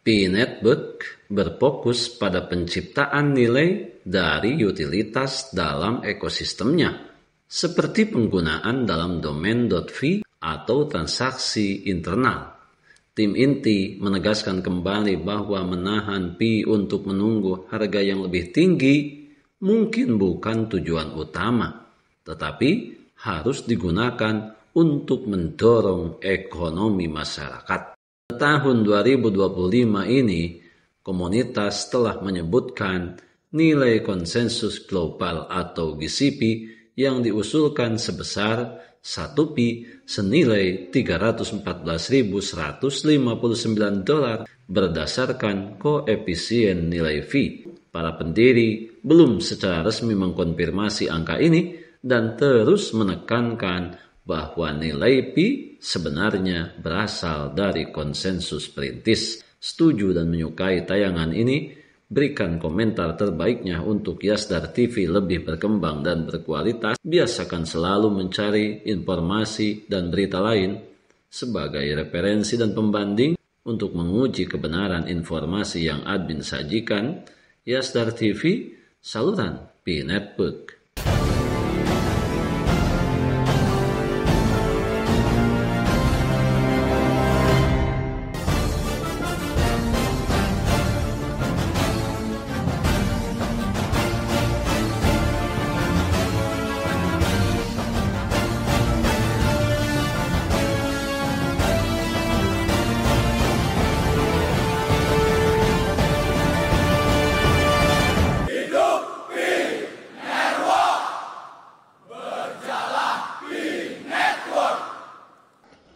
P-Network berfokus pada penciptaan nilai dari utilitas dalam ekosistemnya, seperti penggunaan dalam domain .fi atau transaksi internal. Tim inti menegaskan kembali bahwa menahan Pi untuk menunggu harga yang lebih tinggi mungkin bukan tujuan utama, tetapi harus digunakan untuk mendorong ekonomi masyarakat. Tahun 2025 ini, komunitas telah menyebutkan nilai konsensus global atau GCP yang diusulkan sebesar 1 Pi senilai $314.159 berdasarkan koefisien nilai V. Para pendiri belum secara resmi mengkonfirmasi angka ini dan terus menekankan bahwa nilai Pi sebenarnya berasal dari konsensus perintis. Setuju dan menyukai tayangan ini? Berikan komentar terbaiknya untuk Yasdar TV lebih berkembang dan berkualitas. Biasakan selalu mencari informasi dan berita lain sebagai referensi dan pembanding untuk menguji kebenaran informasi yang admin sajikan. Yasdar TV, saluran P-Network.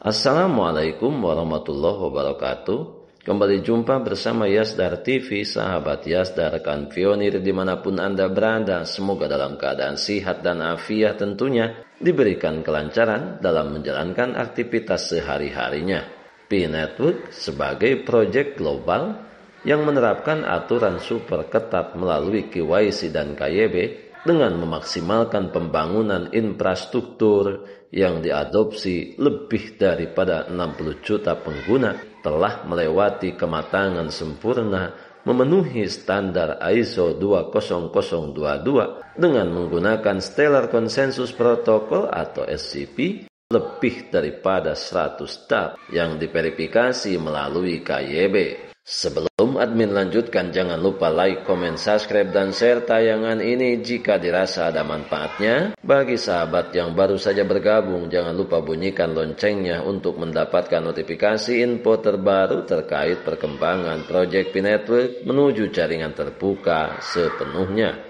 Assalamualaikum warahmatullahi wabarakatuh. Kembali jumpa bersama Yasdar TV, sahabat Yasdar, rekan pionir dimanapun Anda berada. Semoga dalam keadaan sihat dan afiat tentunya, diberikan kelancaran dalam menjalankan aktivitas sehari-harinya. P-Network sebagai proyek global yang menerapkan aturan super ketat melalui KYC dan KYB dengan memaksimalkan pembangunan infrastruktur yang diadopsi lebih daripada 60 juta pengguna, telah melewati kematangan sempurna memenuhi standar ISO 20022 dengan menggunakan Stellar Consensus Protocol atau SCP lebih daripada 100 tab yang diverifikasi melalui KYB. Sebelum admin lanjutkan, jangan lupa like, komen, subscribe, dan share tayangan ini jika dirasa ada manfaatnya. Bagi sahabat yang baru saja bergabung, jangan lupa bunyikan loncengnya untuk mendapatkan notifikasi info terbaru terkait perkembangan proyek P-Network menuju jaringan terbuka sepenuhnya.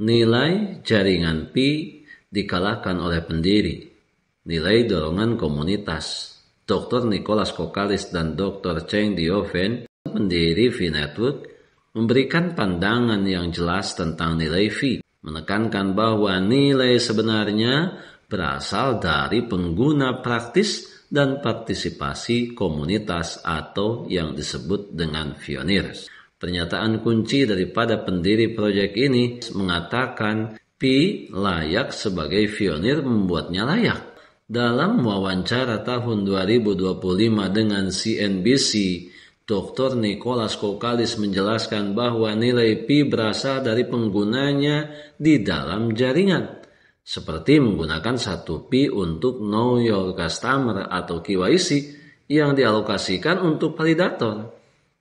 Nilai jaringan Pi dikalahkan oleh pendiri. Nilai dorongan komunitas. Dr. Nicholas Kokalis dan Dr. Cheng Dioven, pendiri V-Network, memberikan pandangan yang jelas tentang nilai V, menekankan bahwa nilai sebenarnya berasal dari pengguna praktis dan partisipasi komunitas atau yang disebut dengan pioneers. Pernyataan kunci daripada pendiri proyek ini mengatakan Pi layak sebagai pionir membuatnya layak. Dalam wawancara tahun 2025 dengan CNBC, Dr. Nicholas Kokalis menjelaskan bahwa nilai Pi berasal dari penggunanya di dalam jaringan, seperti menggunakan 1 Pi untuk Know Your Customer atau KYC yang dialokasikan untuk validator.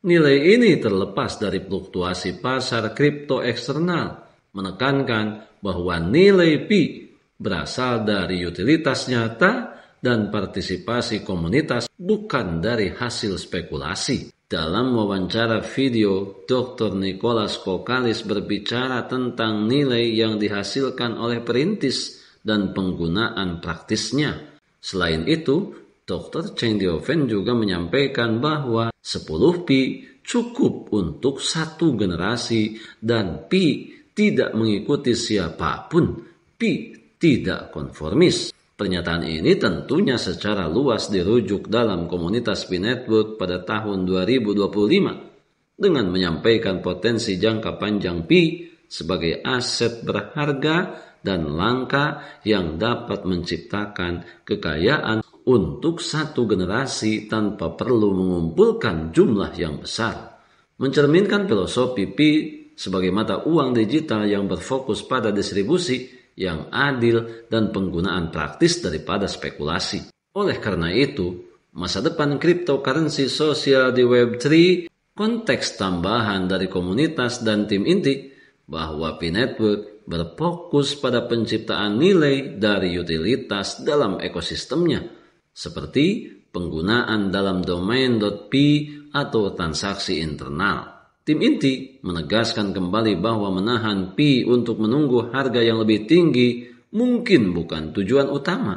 Nilai ini terlepas dari fluktuasi pasar kripto eksternal, menekankan bahwa nilai Pi berasal dari utilitas nyata dan partisipasi komunitas, bukan dari hasil spekulasi. Dalam wawancara video, Dr. Nicholas Kokalis berbicara tentang nilai yang dihasilkan oleh perintis dan penggunaan praktisnya. Selain itu, Dr. Cheng Dioven juga menyampaikan bahwa 10 Pi cukup untuk satu generasi dan Pi tidak mengikuti siapapun. Pi tidak konformis. Pernyataan ini tentunya secara luas dirujuk dalam komunitas P-Network pada tahun 2025 dengan menyampaikan potensi jangka panjang Pi sebagai aset berharga dan langka yang dapat menciptakan kekayaan untuk satu generasi tanpa perlu mengumpulkan jumlah yang besar. Mencerminkan filosofi Pi sebagai mata uang digital yang berfokus pada distribusi yang adil dan penggunaan praktis daripada spekulasi. Oleh karena itu, masa depan cryptocurrency sosial di Web3 konteks tambahan dari komunitas dan tim inti bahwa Pi Network berfokus pada penciptaan nilai dari utilitas dalam ekosistemnya, seperti penggunaan dalam domain .pi atau transaksi internal. Tim inti menegaskan kembali bahwa menahan Pi untuk menunggu harga yang lebih tinggi mungkin bukan tujuan utama,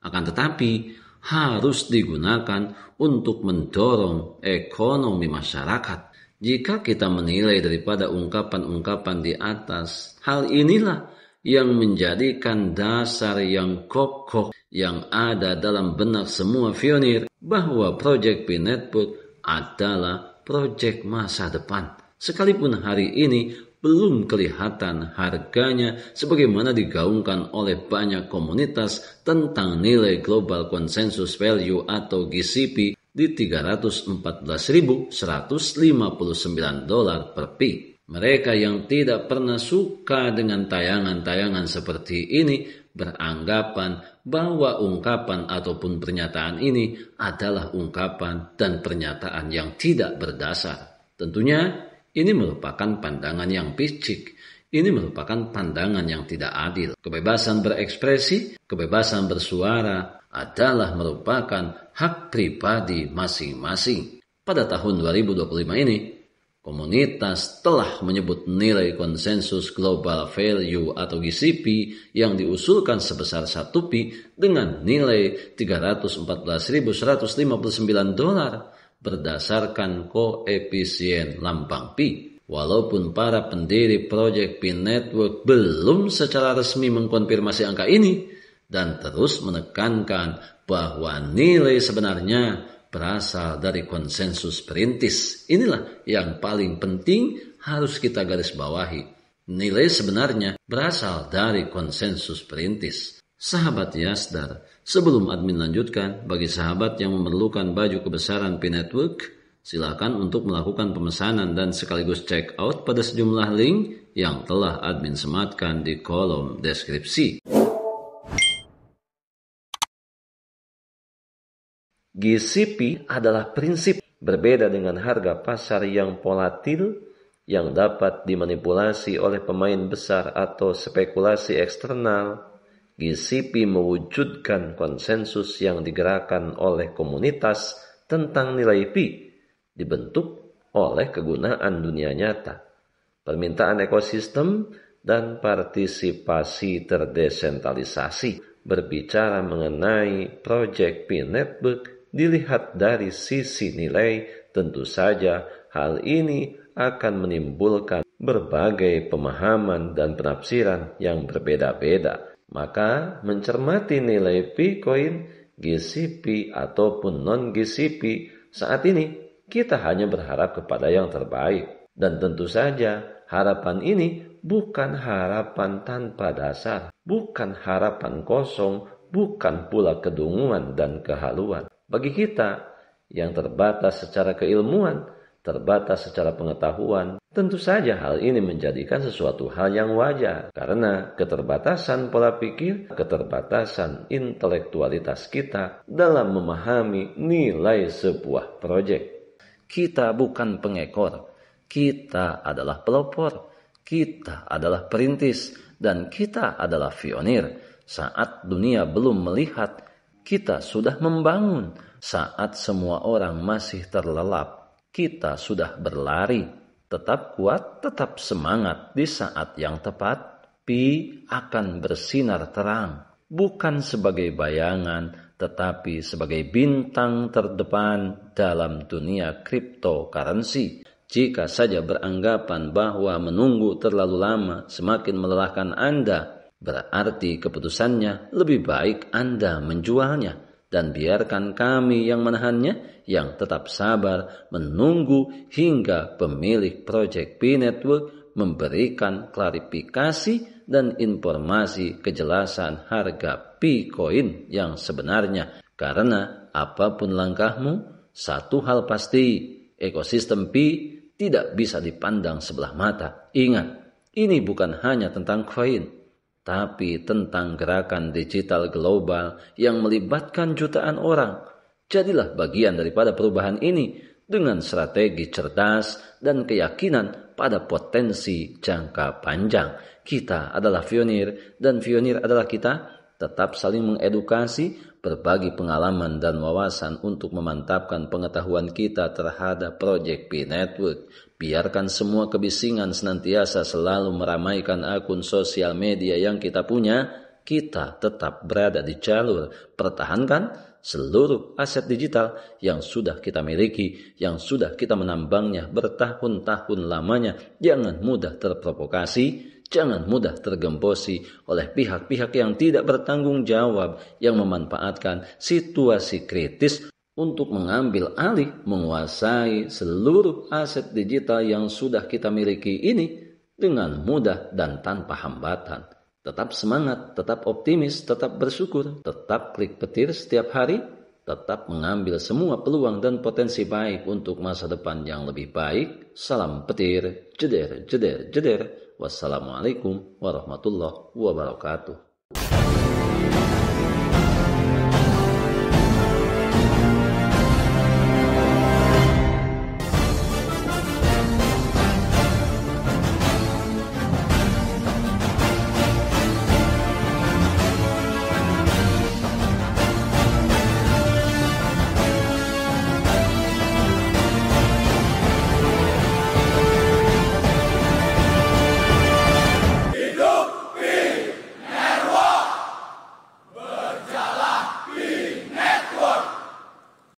akan tetapi harus digunakan untuk mendorong ekonomi masyarakat. Jika kita menilai daripada ungkapan-ungkapan di atas, hal inilah yang menjadikan dasar yang kokoh yang ada dalam benak semua pionir bahwa Project Pi Network adalah proyek masa depan. Sekalipun hari ini belum kelihatan harganya sebagaimana digaungkan oleh banyak komunitas tentang nilai Global Consensus Value atau GCP di $314.159 per Pi. Mereka yang tidak pernah suka dengan tayangan-tayangan seperti ini beranggapan bahwa ungkapan ataupun pernyataan ini adalah ungkapan dan pernyataan yang tidak berdasar. Tentunya ini merupakan pandangan yang picik. Ini merupakan pandangan yang tidak adil. Kebebasan berekspresi, kebebasan bersuara adalah merupakan hak pribadi masing-masing. Pada tahun 2025 ini, komunitas telah menyebut nilai konsensus Global Value atau GCP yang diusulkan sebesar 1 Pi dengan nilai $314.159 berdasarkan koefisien lambang Pi. Walaupun para pendiri Project Pi Network belum secara resmi mengkonfirmasi angka ini dan terus menekankan bahwa nilai sebenarnya berasal dari konsensus perintis. Inilah yang paling penting harus kita garis bawahi. Nilai sebenarnya berasal dari konsensus perintis. Sahabat Yasdar, sebelum admin lanjutkan, bagi sahabat yang memerlukan baju kebesaran Pi Network, silakan untuk melakukan pemesanan dan sekaligus check out pada sejumlah link yang telah admin sematkan di kolom deskripsi. GCP adalah prinsip berbeda dengan harga pasar yang volatil yang dapat dimanipulasi oleh pemain besar atau spekulasi eksternal. GCP mewujudkan konsensus yang digerakkan oleh komunitas tentang nilai Pi, dibentuk oleh kegunaan dunia nyata, permintaan ekosistem, dan partisipasi terdesentralisasi. Berbicara mengenai Project Pi Network dilihat dari sisi nilai, tentu saja hal ini akan menimbulkan berbagai pemahaman dan penafsiran yang berbeda-beda. Maka mencermati nilai Bitcoin, GCP ataupun non-GCP saat ini kita hanya berharap kepada yang terbaik. Dan tentu saja harapan ini bukan harapan tanpa dasar, bukan harapan kosong, bukan pula kedunguan dan kehaluan. Bagi kita yang terbatas secara keilmuan, terbatas secara pengetahuan, tentu saja hal ini menjadikan sesuatu hal yang wajar karena keterbatasan pola pikir, keterbatasan intelektualitas kita dalam memahami nilai sebuah proyek. Kita bukan pengekor, kita adalah pelopor, kita adalah perintis, dan kita adalah pionir. Saat dunia belum melihat, kita sudah membangun. Saat semua orang masih terlelap, kita sudah berlari. Tetap kuat, tetap semangat. Di saat yang tepat, Pi akan bersinar terang. Bukan sebagai bayangan, tetapi sebagai bintang terdepan dalam dunia cryptocurrency. Jika saja beranggapan bahwa menunggu terlalu lama semakin melelahkan Anda, berarti keputusannya lebih baik Anda menjualnya. Dan biarkan kami yang menahannya, yang tetap sabar menunggu hingga pemilik Project Pi Network memberikan klarifikasi dan informasi kejelasan harga Bitcoin yang sebenarnya. Karena apapun langkahmu, satu hal pasti, ekosistem Pi tidak bisa dipandang sebelah mata. Ingat, ini bukan hanya tentang koin, tapi tentang gerakan digital global yang melibatkan jutaan orang. Jadilah bagian daripada perubahan ini dengan strategi cerdas dan keyakinan pada potensi jangka panjang. Kita adalah pionir dan pionir adalah kita. Tetap saling mengedukasi, berbagi pengalaman dan wawasan untuk memantapkan pengetahuan kita terhadap Project Pi Network. Biarkan semua kebisingan senantiasa selalu meramaikan akun sosial media yang kita punya. Kita tetap berada di jalur. Pertahankan seluruh aset digital yang sudah kita miliki, yang sudah kita menambangnya bertahun-tahun lamanya. Jangan mudah terprovokasi. Jangan mudah tergembosi oleh pihak-pihak yang tidak bertanggung jawab, yang memanfaatkan situasi kritis untuk mengambil alih, menguasai seluruh aset digital yang sudah kita miliki ini dengan mudah dan tanpa hambatan. Tetap semangat, tetap optimis, tetap bersyukur, tetap klik petir setiap hari, tetap mengambil semua peluang dan potensi baik untuk masa depan yang lebih baik. Salam petir, jeder, jeder, jeder. Wassalamualaikum warahmatullahi wabarakatuh.